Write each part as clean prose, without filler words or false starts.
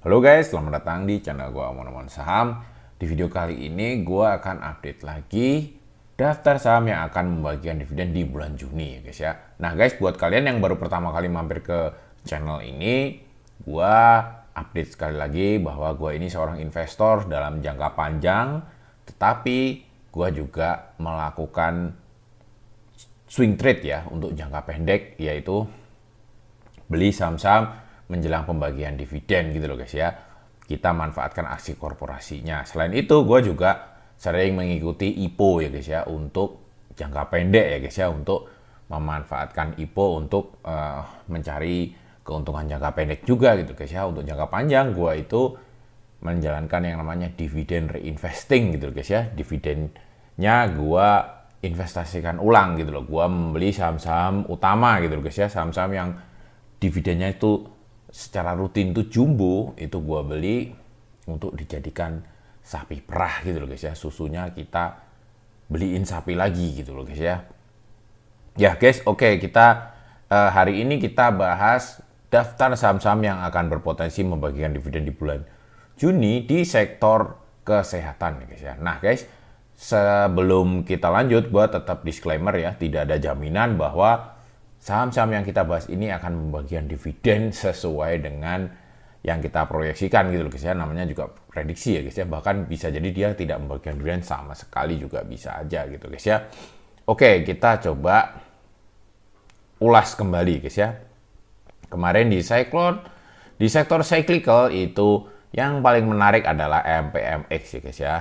Halo guys, selamat datang di channel gua Omong-Omong Saham. Di video kali ini gua akan update lagi daftar saham yang akan membagikan dividen di bulan Juni ya guys ya. Nah guys, buat kalian yang baru pertama kali mampir ke channel ini, gua update sekali lagi bahwa gua ini seorang investor dalam jangka panjang, tetapi gua juga melakukan swing trade ya untuk jangka pendek, yaitu beli saham-saham menjelang pembagian dividen gitu loh guys ya. Kita manfaatkan aksi korporasinya. Selain itu gue juga sering mengikuti IPO ya guys ya untuk jangka pendek ya guys ya, untuk memanfaatkan IPO untuk mencari keuntungan jangka pendek juga gitu guys ya. Untuk jangka panjang gue itu menjalankan yang namanya dividen reinvesting gitu loh guys ya. Dividennya gue investasikan ulang gitu loh. Gue membeli saham-saham utama gitu loh guys ya, saham-saham yang dividennya itu secara rutin itu jumbo, itu gua beli untuk dijadikan sapi perah gitu loh guys ya. Susunya kita beliin sapi lagi gitu loh guys ya. Ya guys, oke, kita hari ini kita bahas daftar saham-saham yang akan berpotensi membagikan dividen di bulan Juni di sektor kesehatan ya guys ya. Nah guys, sebelum kita lanjut, gua tetap disclaimer ya, tidak ada jaminan bahwa saham-saham yang kita bahas ini akan membagikan dividen sesuai dengan yang kita proyeksikan gitu loh guys ya. Namanya juga prediksi ya guys ya. Bahkan bisa jadi dia tidak membagikan dividen sama sekali juga bisa aja gitu guys ya. Oke, kita coba ulas kembali guys ya. Kemarin di sektor cyclical itu yang paling menarik adalah MPMX ya guys ya.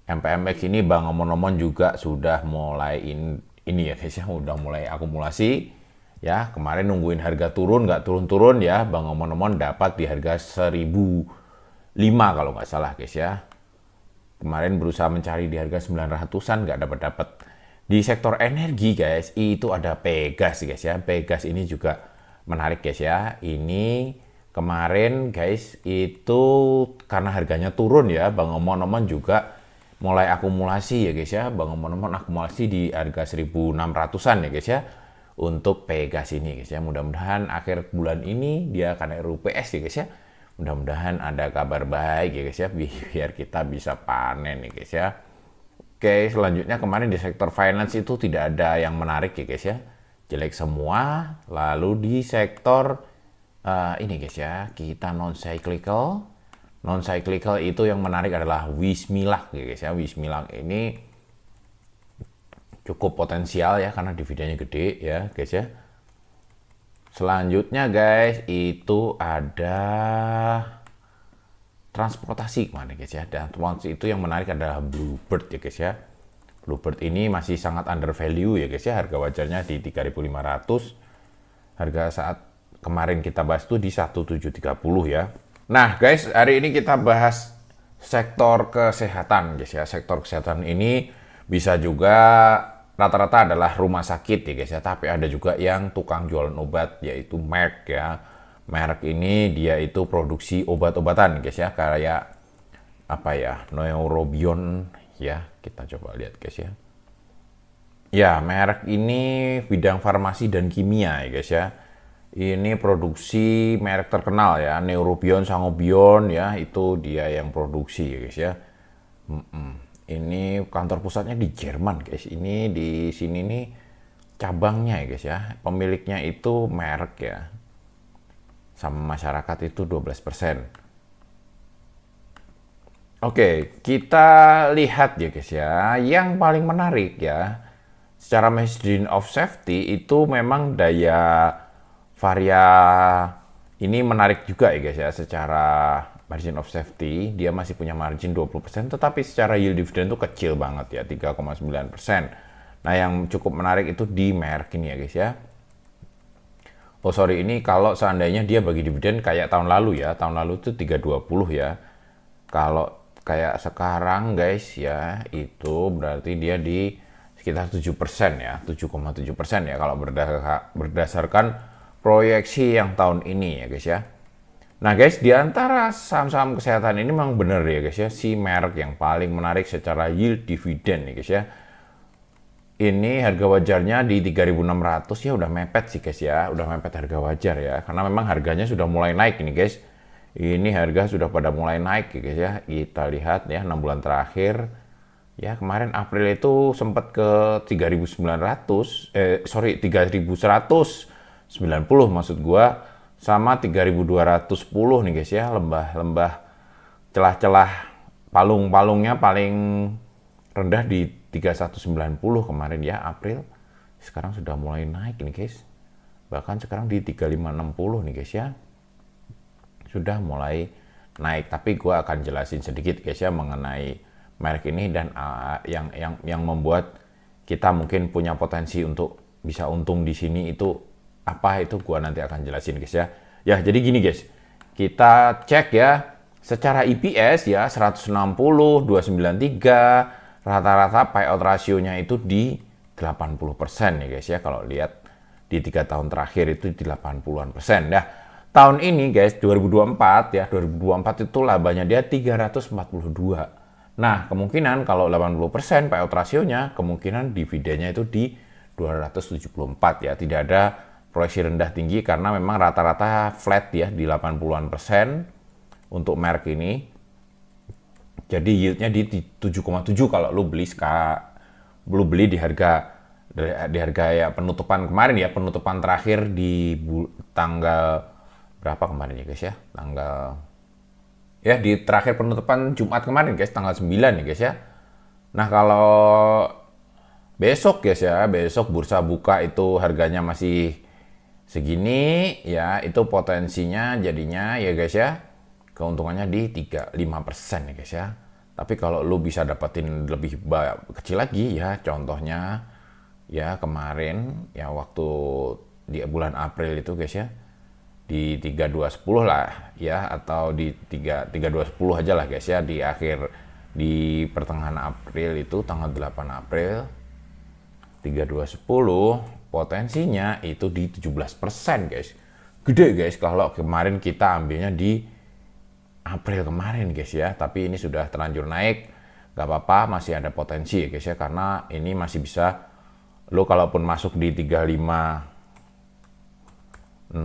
MPMX ini Bang Omon-Omon juga sudah mulai ini ya guys ya, udah mulai akumulasi ya. Kemarin nungguin harga turun, nggak turun-turun ya, Bang Omon-Omon dapat di harga 1005 kalau nggak salah guys ya. Kemarin berusaha mencari di harga 900-an, nggak dapat. Di sektor energi guys, itu ada Pegas guys ya. Pegas ini juga menarik guys ya. Ini kemarin guys itu karena harganya turun ya, Bang Omon-Omon juga mulai akumulasi ya guys ya. Bang Omon-Omon akumulasi di harga 1600-an ya guys ya untuk Pegas ini guys ya. Mudah-mudahan akhir bulan ini dia akan RUPS ya guys ya. Mudah-mudahan ada kabar baik ya guys ya, biar kita bisa panen ya guys ya. Oke, selanjutnya kemarin di sektor finance itu tidak ada yang menarik ya guys ya, jelek semua. Lalu di sektor ini guys ya, kita non cyclical itu yang menarik adalah Wismilak ya guys ya. Wismilak ini cukup potensial ya karena dividennya gede ya guys ya. Selanjutnya guys itu ada transportasi kemana guys ya. Dan transportasi itu yang menarik adalah Bluebird ya guys ya. Bluebird ini masih sangat under value ya guys ya. Harga wajarnya di 3.500. Harga saat kemarin kita bahas tuh di 1.730 ya. Nah guys, hari ini kita bahas sektor kesehatan guys ya. Sektor kesehatan ini bisa juga rata-rata adalah rumah sakit ya guys ya. Tapi ada juga yang tukang jualan obat, yaitu Merck ya. Merck ini dia itu produksi obat-obatan guys ya. Kayak apa ya, Neurobion ya. Kita coba lihat guys ya. Ya, Merck ini bidang farmasi dan kimia ya guys ya. Ini produksi merek terkenal ya, Neurobion, Sangobion ya, itu dia yang produksi ya guys ya. Ini kantor pusatnya di Jerman guys. Ini di sini nih cabangnya ya guys ya. Pemiliknya itu merek ya. Sama masyarakat itu 12%. Oke, kita lihat ya guys ya. Yang paling menarik ya, secara margin of safety itu memang daya varia ini menarik juga ya guys ya. Secara margin of safety dia masih punya margin 20%, tetapi secara yield dividend itu kecil banget ya, 3,9%. Nah yang cukup menarik itu di Merck ini ya guys ya. Oh sorry, ini kalau seandainya dia bagi dividen kayak tahun lalu ya, tahun lalu itu 320 ya. Kalau kayak sekarang guys ya, itu berarti dia di sekitar 7% ya, 7,7% ya kalau berdasarkan proyeksi yang tahun ini ya guys ya. Nah guys, di antara saham-saham kesehatan ini memang benar ya guys ya, si Merck yang paling menarik secara yield dividen ya guys ya. Ini harga wajarnya di 3.600 ya, udah mepet sih guys ya, udah mepet harga wajar ya. Karena memang harganya sudah mulai naik ini guys. Ini harga sudah pada mulai naik ya guys ya. Kita lihat ya 6 bulan terakhir. Ya kemarin April itu sempat ke 3.190 maksud gua, sama 3.210 nih guys ya, lembah-lembah celah-celah palung-palungnya paling rendah di 3.190 kemarin ya April. Sekarang sudah mulai naik nih guys. Bahkan sekarang di 3.560 nih guys ya. Sudah mulai naik, tapi gua akan jelasin sedikit guys ya mengenai merek ini dan yang membuat kita mungkin punya potensi untuk bisa untung di sini itu apa, itu gua nanti akan jelasin guys ya. Ya, jadi gini guys. Kita cek ya secara EPS ya 160, 293, rata-rata payout rasionya itu di 80% ya guys ya. Kalau lihat di 3 tahun terakhir itu di 80-an% ya. Tahun ini guys 2024 ya, 2024 itu labanya dia 342. Nah, kemungkinan kalau 80% payout rasionya, kemungkinan dividennya itu di 274 ya. Tidak ada proyeksi rendah tinggi karena memang rata-rata flat ya di 80-an% untuk merek ini. Jadi yieldnya di 7,7 kalau lu beli di harga ya penutupan kemarin ya, penutupan terakhir di tanggal berapa kemarin ya guys ya, tanggal ya di terakhir penutupan Jumat kemarin guys, tanggal 9 ya guys ya. Nah kalau besok guys ya, besok bursa buka itu harganya masih segini ya, itu potensinya jadinya ya guys ya, keuntungannya di 35% ya guys ya. Tapi kalau lu bisa dapetin lebih kecil lagi ya, contohnya ya kemarin ya waktu di bulan April itu guys ya, di 3210 lah ya, atau di 3210 aja lah guys ya, di pertengahan April itu tanggal 8 April 3210 potensinya itu di 17% guys. Gede guys kalau kemarin kita ambilnya di April kemarin guys ya, tapi ini sudah terlanjur naik, gak apa-apa, masih ada potensi ya guys ya, karena ini masih bisa lo kalaupun masuk di 3560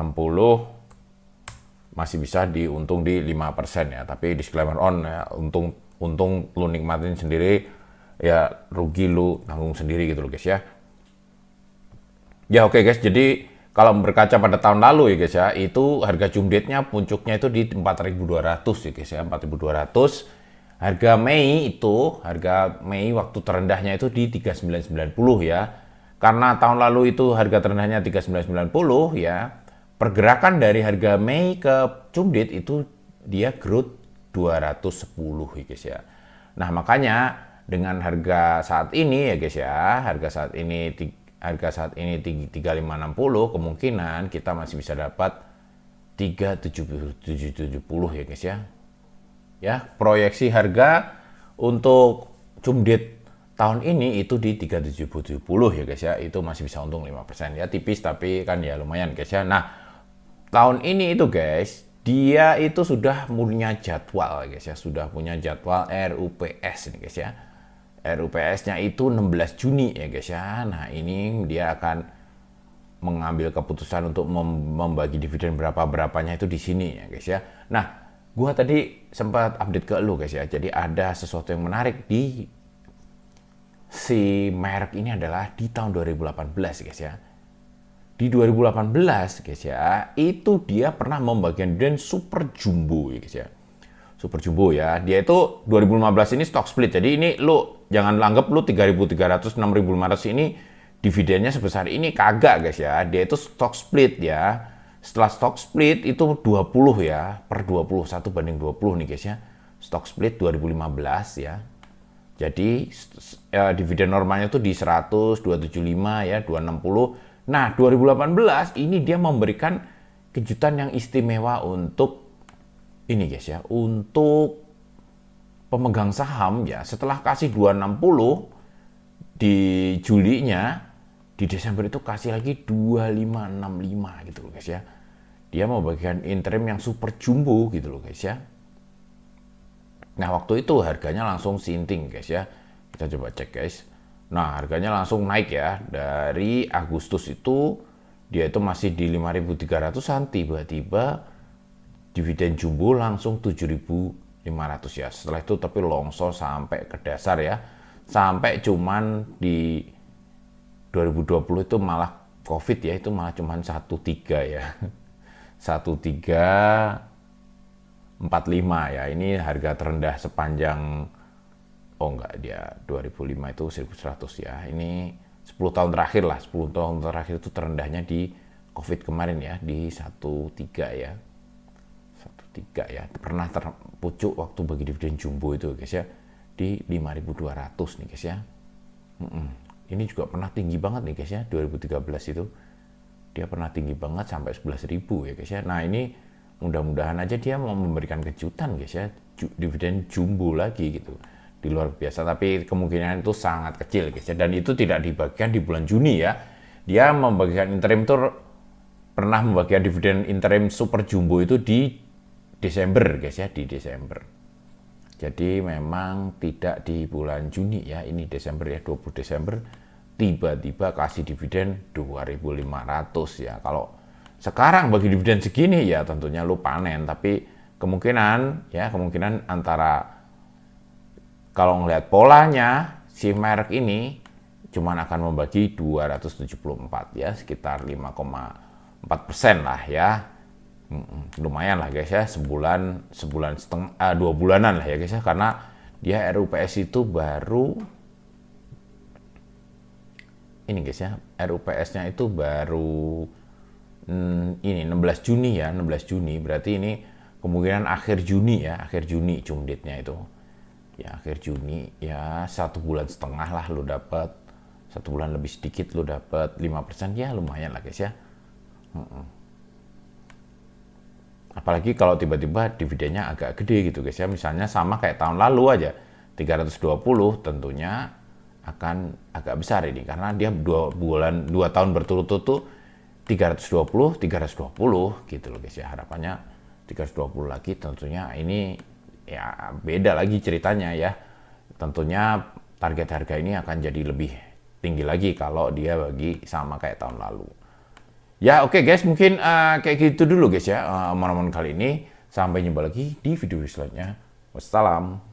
masih bisa diuntung di 5% ya, tapi disclaimer on ya, untung lu nikmatin sendiri ya, rugi lu tanggung sendiri gitu loh guys ya. Ya oke guys, jadi kalau berkaca pada tahun lalu ya guys ya, itu harga cumdetnya puncuknya itu di 4.200 ya guys ya, 4.200. Harga Mei waktu terendahnya itu di 3990 ya. Karena tahun lalu itu harga terendahnya 3990 ya, pergerakan dari harga Mei ke cumdet itu dia growth 210 ya guys ya. Nah makanya dengan harga saat ini ya guys ya, harga saat ini 3560, kemungkinan kita masih bisa dapat 370 ya guys ya. Ya, proyeksi harga untuk cumdet tahun ini itu di 370 ya guys ya, itu masih bisa untung 5% ya, tipis tapi kan ya lumayan guys ya. Nah, tahun ini itu guys, dia itu sudah punya jadwal guys ya, sudah punya jadwal RUPS nih guys ya. RUPS-nya itu 16 Juni ya guys ya. Nah, ini dia akan mengambil keputusan untuk membagi dividen berapanya itu di sini ya guys ya. Nah, gua tadi sempat update ke lu guys ya. Jadi ada sesuatu yang menarik di si merek ini adalah di tahun 2018 guys ya. Di 2018 guys ya, itu dia pernah membagikan dividen super jumbo ya guys ya. Super jumbo ya. Dia itu 2015 ini stock split. Jadi ini lu jangan anggap lu 3.300 6.500 ini dividennya sebesar ini, kagak guys ya. Dia itu stock split ya. Setelah stock split itu 20 ya, per 21 banding 20 nih guys ya. Stock split 2015 ya. Jadi dividen normalnya tuh di 100, 275 ya, 260. Nah, 2018 ini dia memberikan kejutan yang istimewa untuk ini guys ya, untuk pemegang saham ya. Setelah kasih 260 di Julinya, di Desember itu kasih lagi 2565 gitu loh guys ya. Dia mau bagikan interim yang super jumbo gitu loh guys ya. Nah, waktu itu harganya langsung sinting guys ya. Kita coba cek guys. Nah, harganya langsung naik ya. Dari Agustus itu dia itu masih di 5.300-an, tiba-tiba dividen jumbo langsung 7.500 ya. Setelah itu tapi longsor sampai ke dasar ya. Sampai cuman di 2020 itu malah COVID ya, itu malah cuman 13 ya. 1345 ya. Ini harga terendah sepanjang, oh enggak, dia 2005 itu 1100 ya. Ini 10 tahun terakhir lah, 10 tahun terakhir itu terendahnya di COVID kemarin ya, di 13 ya. 13 ya. Pernah terpucuk waktu bagi dividen jumbo itu guys ya, di 5.200 nih guys ya. Ini juga pernah tinggi banget nih guys ya, 2013 itu. Dia pernah tinggi banget sampai 11.000 ya guys ya. Nah ini mudah-mudahan aja dia mau memberikan kejutan guys ya, dividen jumbo lagi gitu. Di luar biasa, tapi kemungkinan itu sangat kecil guys ya, dan itu tidak dibagikan di bulan Juni ya. Dia membagikan interim tour, pernah membagikan dividen interim super jumbo itu di Desember guys ya, di Desember. Jadi memang tidak di bulan Juni ya, ini Desember ya, 20 Desember tiba-tiba kasih dividen 2.500 ya. Kalau sekarang bagi dividen segini ya tentunya lu panen, tapi kemungkinan antara, kalau ngelihat polanya, si merek ini cuman akan membagi 274 ya, sekitar 5,4% lah ya. Lumayan lah guys ya, sebulan setengah, 2 bulanan lah ya guys ya, karena dia RUPS itu baru, ini guys ya, RUPS-nya itu baru ini 16 Juni ya, 16 Juni, berarti ini kemungkinan akhir Juni ya, akhir Juni cumditnya itu. Ya akhir Juni ya, 1 bulan setengah lah lu dapat, 1 bulan lebih sedikit lu dapat 5% ya, lumayan lah guys ya. Apalagi kalau tiba-tiba dividennya agak gede gitu guys ya, misalnya sama kayak tahun lalu aja 320, tentunya akan agak besar ini, karena dia 2 tahun berturut-turut tuh 320 gitu loh guys ya. Harapannya 320 lagi, tentunya ini ya beda lagi ceritanya ya. Tentunya target harga ini akan jadi lebih tinggi lagi kalau dia bagi sama kayak tahun lalu. Ya oke guys, mungkin kayak gitu dulu guys ya omongan kali ini. Sampai jumpa lagi di video selanjutnya. Wassalam.